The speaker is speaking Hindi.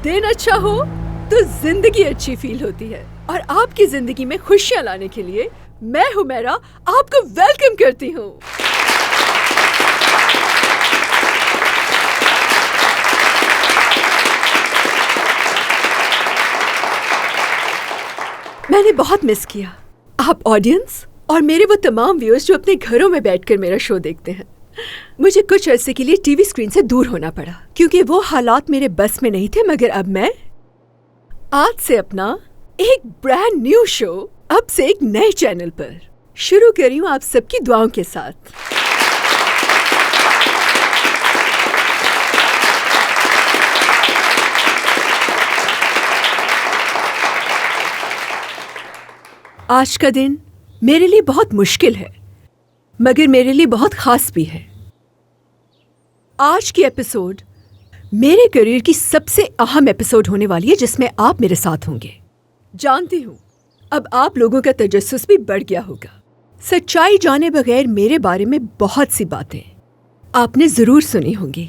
दिन अच्छा हो तो जिंदगी अच्छी फील होती है, और आपकी जिंदगी में खुशियाँ लाने के लिए मैं हुमैरा आपको वेलकम करती हूँ। मैंने बहुत मिस किया आप ऑडियंस और मेरे वो तमाम व्यूअर्स जो अपने घरों में बैठकर मेरा शो देखते हैं। मुझे कुछ अरसे के लिए टीवी स्क्रीन से दूर होना पड़ा क्योंकि वो हालात मेरे बस में नहीं थे, मगर अब मैं आज से अपना एक ब्रांड न्यू शो अब से एक नए चैनल पर शुरू करी हूँ, आप सबकी दुआओं के साथ। आज का दिन मेरे लिए बहुत मुश्किल है, मगर मेरे लिए बहुत खास भी है। आज की एपिसोड मेरे करियर की सबसे अहम एपिसोड होने वाली है, जिसमें आप मेरे साथ होंगे। जानती हूँ अब आप लोगों का तजस्सुस भी बढ़ गया होगा। सच्चाई जाने बगैर मेरे बारे में बहुत सी बातें आपने जरूर सुनी होंगी।